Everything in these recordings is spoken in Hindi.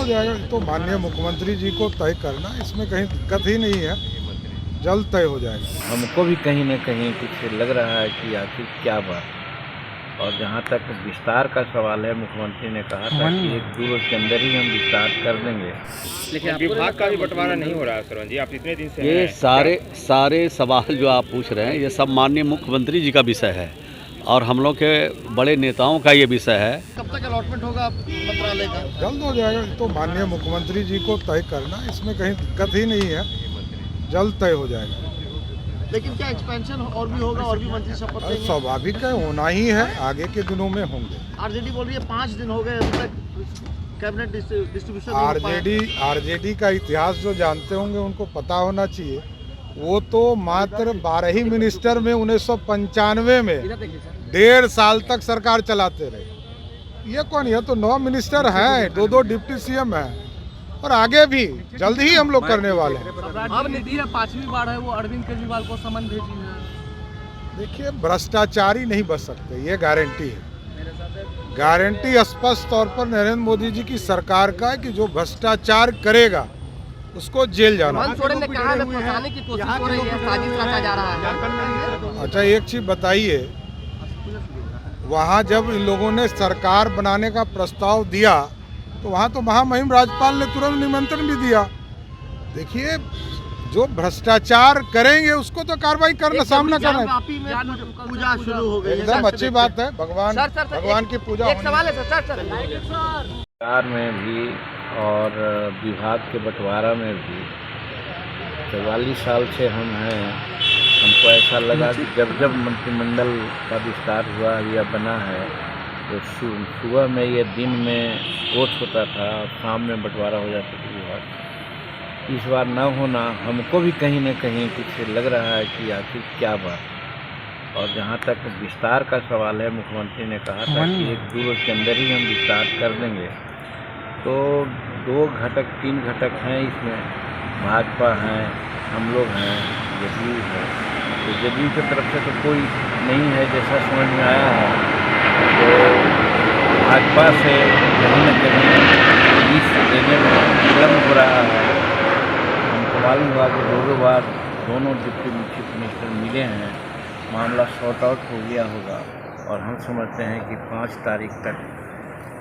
हो जाएगा। तो माननीय मुख्यमंत्री जी को तय करना, इसमें कहीं दिक्कत ही नहीं है, जल्द तय हो जाएगा। हमको भी कहीं न कहीं कुछ लग रहा है कि आखिर क्या बात। और जहाँ तक विस्तार का सवाल है, मुख्यमंत्री ने कहा था कि 1-2 रोज के अंदर ही हम विस्तार कर देंगे। लेकिन विभाग का भी बंटवारा नहीं हो रहा है सरवन जी, आप इतने दिन से ये हैं। सारे सवाल जो आप पूछ रहे हैं ये सब माननीय मुख्यमंत्री जी का विषय है और हम लोग के बड़े नेताओं का ये विषय है। कब तक अलॉटमेंट होगा मंत्रालय का? जल्द हो जाएगा। तो माननीय मुख्यमंत्री जी को तय करना, इसमें कहीं दिक्कत ही नहीं है, जल्द तय हो जाएगा। लेकिन क्या एक्सपेंशन और भी होगा, और भी मंत्री शपथ लेंगे? स्वाभाविक है, होना ही है, आगे के दिनों में होंगे। आरजेडी बोल रही है 5 दिन हो गए अभी तक कैबिनेट डिस्ट्रीब्यूशन। आरजेडी का इतिहास जो जानते होंगे उनको पता होना चाहिए। वो तो मात्र 12 ही मिनिस्टर में 1995 में 1.5 साल तक सरकार चलाते रहे। ये कौन, ये तो 9 मिनिस्टर हैं, 2 डिप्टी सीएम हैं, और आगे भी जल्द ही हम लोग करने वाले हैं। अब नीति है 5वीं बार है वो अरविंद केजरीवाल को समन भेजी है। देखिए, भ्रष्टाचारी नहीं बच सकते, ये गारंटी है। गारंटी स्पष्ट तौर पर नरेंद्र मोदी जी की सरकार का है कि जो भ्रष्टाचार करेगा उसको जेल जाना। अच्छा, एक चीज बताइए, वहाँ जब इन लोगों ने सरकार बनाने का प्रस्ताव दिया तो वहाँ तो महामहिम राज्यपाल ने तुरंत निमंत्रण भी दिया। देखिए, जो भ्रष्टाचार करेंगे उसको तो कार्रवाई करना, सामना करना। पूजा शुरू हो गई, एकदम अच्छी बात है, भगवान की पूजा। सरकार में भी और विभाग के बंटवारा में भी 44 साल से हम हैं। हमको ऐसा लगा कि जब मंत्रिमंडल का विस्तार हुआ या बना है तो सुबह में या दिन में वोट होता था और शाम में बंटवारा हो जाता था विभाग। इस बार न होना हमको भी कहीं न कहीं कुछ लग रहा है कि आखिर क्या बात। और जहाँ तक विस्तार का सवाल है, मुख्यमंत्री ने कहा था कि 1-2 रोज के अंदर ही हम विस्तार कर देंगे। तो 2 घटक 3 घटक हैं इसमें, भाजपा हैं, हम लोग हैं, जदयू है। तो जदयू की तरफ से तो कोई नहीं है जैसा समझ में आया है। तो भाजपा से कहीं न कहीं इस देने में विलम्ब हो रहा है। हमको मालूम हुआ कि 2 बार दोनों डिप्टी चीफ मिनिस्टर मिले हैं, मामला सॉर्ट आउट हो गया होगा और हम समझते हैं कि 5 तारीख तक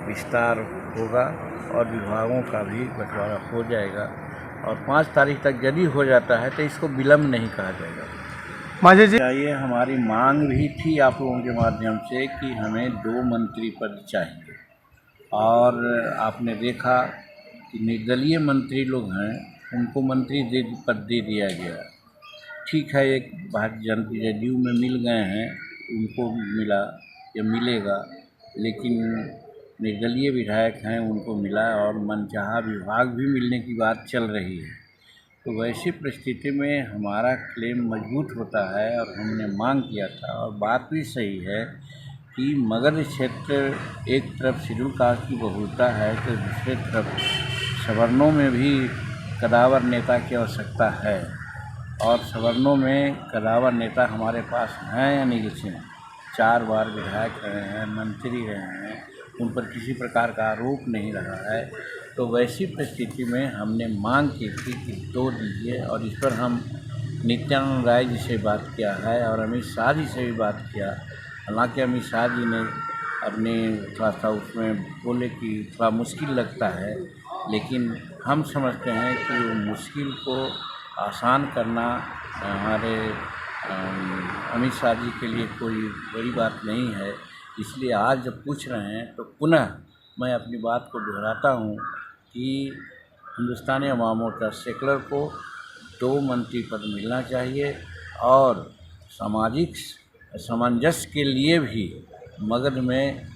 विस्तार होगा और विभागों का भी बंटवारा हो जाएगा। और 5 तारीख तक यदि हो जाता है तो इसको विलम्ब नहीं कहा जाएगा। चाहिए, हमारी मांग भी थी आप लोगों के माध्यम से कि हमें 2 मंत्री पद चाहिए। और आपने देखा कि निर्दलीय मंत्री लोग हैं, उनको मंत्री पद दे दिया गया। ठीक है, एक भारतीय जनता जदयू में मिल गए हैं, उनको मिला या मिलेगा, लेकिन निर्दलीय विधायक हैं उनको मिला और मनचाहा विभाग भी मिलने की बात चल रही है। तो वैसी परिस्थिति में हमारा क्लेम मजबूत होता है और हमने मांग किया था। और बात भी सही है कि मगध क्षेत्र एक तरफ शेड्यूल कास्ट की बहुलता है तो दूसरे तरफ सवर्णों में भी कदावर नेता की आवश्यकता है। और सवर्णों में कदावर नेता हमारे पास हैं अनिल सिंह, 4 बार विधायक रहे हैं, मंत्री रहे हैं, उन पर किसी प्रकार का आरोप नहीं रहा है। तो वैसी परिस्थिति में हमने मांग की थी कि 2 दीजिए। और इस पर हम नित्यानंद राय जी से बात किया है और अमित शाह जी से भी बात किया। हालांकि अमित शाह जी ने अपने थोड़ा सा उसमें बोले कि थोड़ा मुश्किल लगता है, लेकिन हम समझते हैं कि वो मुश्किल को आसान करना हमारे अमित शाह जी के लिए कोई बड़ी बात नहीं है। इसलिए आज जब पूछ रहे हैं तो पुनः मैं अपनी बात को दोहराता हूँ कि हिंदुस्तानी अवाम मोर्चा सेकुलर को 2 मंत्री पद मिलना चाहिए। और सामाजिक सामंजस्य के लिए भी मगध में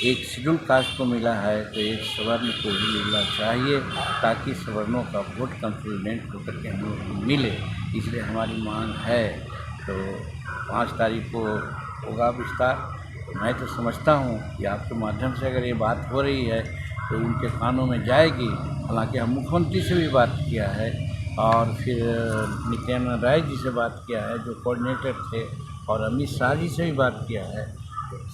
एक शेड्यूल कास्ट को मिला है तो एक सवर्ण को भी मिलना चाहिए, ताकि सवर्णों का वोट कंसोलिडेट होकर के हम लोग को मिले। इसलिए हमारी मांग है। तो 5 तारीख को होगा विस्तार। मैं तो समझता हूँ कि आपके माध्यम से अगर ये बात हो रही है तो उनके कानों में जाएगी। हालांकि हम मुख्यमंत्री से भी बात किया है और फिर नित्यानंद राय जी से बात किया है जो कोऑर्डिनेटर थे, और अमित शाह जी से भी बात किया है।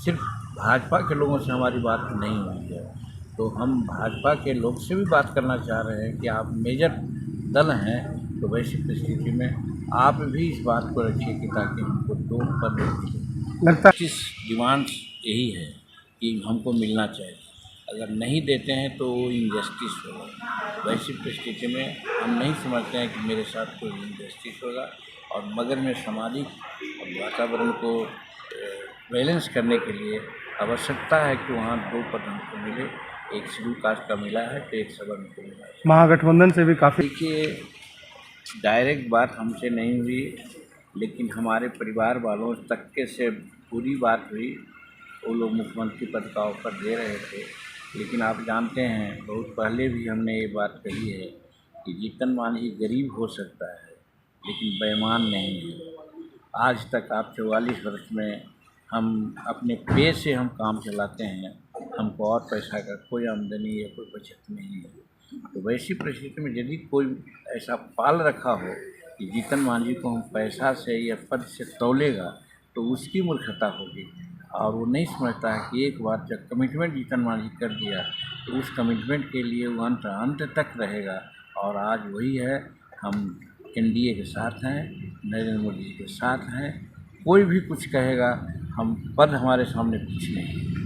सिर्फ भाजपा के लोगों से हमारी बात नहीं हुई है। तो हम भाजपा के लोग से भी बात करना चाह रहे हैं कि आप मेजर दल हैं, तो वैसी परिस्थिति में आप भी इस बात को रखिए कि ताकि हमको 2 पद लगता डिमांड्स यही है कि हमको मिलना चाहिए। अगर नहीं देते हैं तो इनजस्टिस होगा। वैसी परिस्थिति में हम नहीं समझते हैं कि मेरे साथ कोई इनजस्टिस होगा, और मगर में सामाजिक वातावरण को बैलेंस करने के लिए आवश्यकता है कि वहाँ 2 पद हमको मिले। एक शेड्यूल कास्ट का मिला है तो एक सवर्ण को मिला है। महागठबंधन से भी काफ़ी देखिए, डायरेक्ट बात हमसे नहीं हुई, लेकिन हमारे परिवार वालों तक के से पूरी बात हुई। वो लोग मुख्यमंत्री पद का ऑफर दे रहे थे, लेकिन आप जानते हैं बहुत पहले भी हमने ये बात कही है कि जीतन मांझी गरीब हो सकता है लेकिन बेईमान नहीं है। आज तक आप 44 वर्ष में हम अपने पे से हम काम चलाते हैं, हमको और पैसा का कोई आमदनी या कोई बचत नहीं है। तो वैसी परिस्थिति में यदि कोई ऐसा पाल रखा हो कि जीतन मांझी को हम पैसा से या पद से तौलेगा, तो उसकी मूर्खता होगी। और वो नहीं समझता है कि एक बार जब कमिटमेंट जीतन मांझी कर दिया तो उस कमिटमेंट के लिए वो अंत तक रहेगा। और आज वही है, हम एनडीए के साथ हैं, नरेंद्र मोदी जी के साथ हैं। कोई भी कुछ कहेगा, हम पद हमारे सामने कुछ नहीं।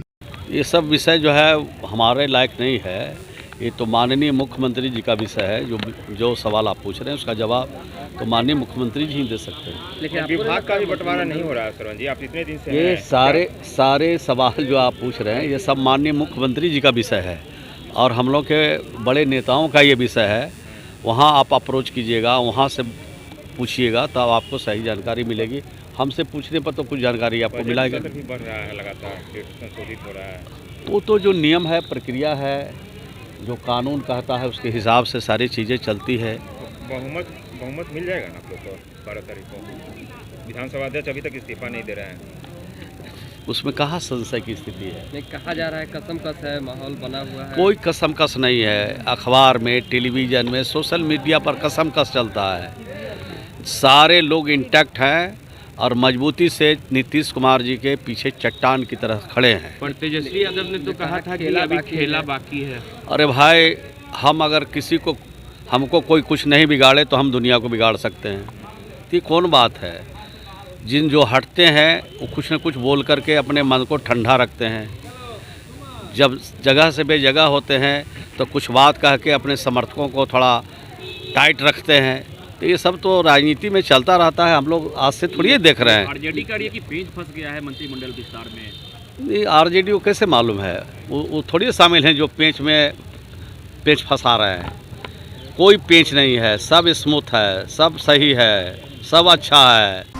ये सब विषय जो है हमारे लायक नहीं है। ये तो माननीय मुख्यमंत्री जी का विषय है। जो सवाल आप पूछ रहे हैं उसका जवाब तो माननीय मुख्यमंत्री जी ही दे सकते हैं। लेकिन विभाग का भी बंटवारा नहीं हो रहा है सरवन जी, आप इतने दिन से ये हैं। सारे सवाल जो आप पूछ रहे हैं ये सब माननीय मुख्यमंत्री जी का विषय है और हम लोग के बड़े नेताओं का ये विषय है। वहाँ आप अप्रोच कीजिएगा, वहाँ से पूछिएगा तब आपको सही जानकारी मिलेगी। हमसे पूछने पर तो कुछ जानकारी आपको मिलेगी। भी बढ़ रहा है लगातार, संशोधित हो रहा है। वो तो जो नियम है, प्रक्रिया है, जो कानून कहता है उसके हिसाब से सारी चीज़ें चलती है। बहुमत मिल जाएगा ना आप लोग को 12 तारीख को? विधानसभा अध्यक्ष अभी तक इस्तीफा नहीं दे रहे हैं। उसमें कहाँ संशय की स्थिति है? नहीं, कहा जा रहा है कसम कस है, माहौल बना हुआ है। कोई कसम कस नहीं है। अखबार में, टेलीविज़न में, सोशल मीडिया पर कसम कस चलता है। सारे लोग इंटैक्ट हैं और मजबूती से नीतीश कुमार जी के पीछे चट्टान की तरह खड़े हैं। पर तेजस्वी यादव ने तो कहा था कि अभी खेला बाकी है। अरे भाई, हम अगर हमको कोई कुछ नहीं बिगाड़े तो हम दुनिया को बिगाड़ सकते हैं। ये कौन बात है? जिन जो हटते हैं वो कुछ न कुछ बोल करके अपने मन को ठंडा रखते हैं। जब जगह से बेजगह होते हैं तो कुछ बात कह के अपने समर्थकों को थोड़ा टाइट रखते हैं। तो ये सब तो राजनीति में चलता रहता है। हम लोग आज से थोड़ी देख रहे हैं। आरजेडी का कि पेंच फंस गया है मंत्रिमंडल विस्तार में। नहीं, आरजेडी को कैसे मालूम है? वो थोड़ी शामिल हैं जो पेंच फंसा रहे हैं। कोई पेंच नहीं है, सब स्मूथ है, सब सही है, सब अच्छा है।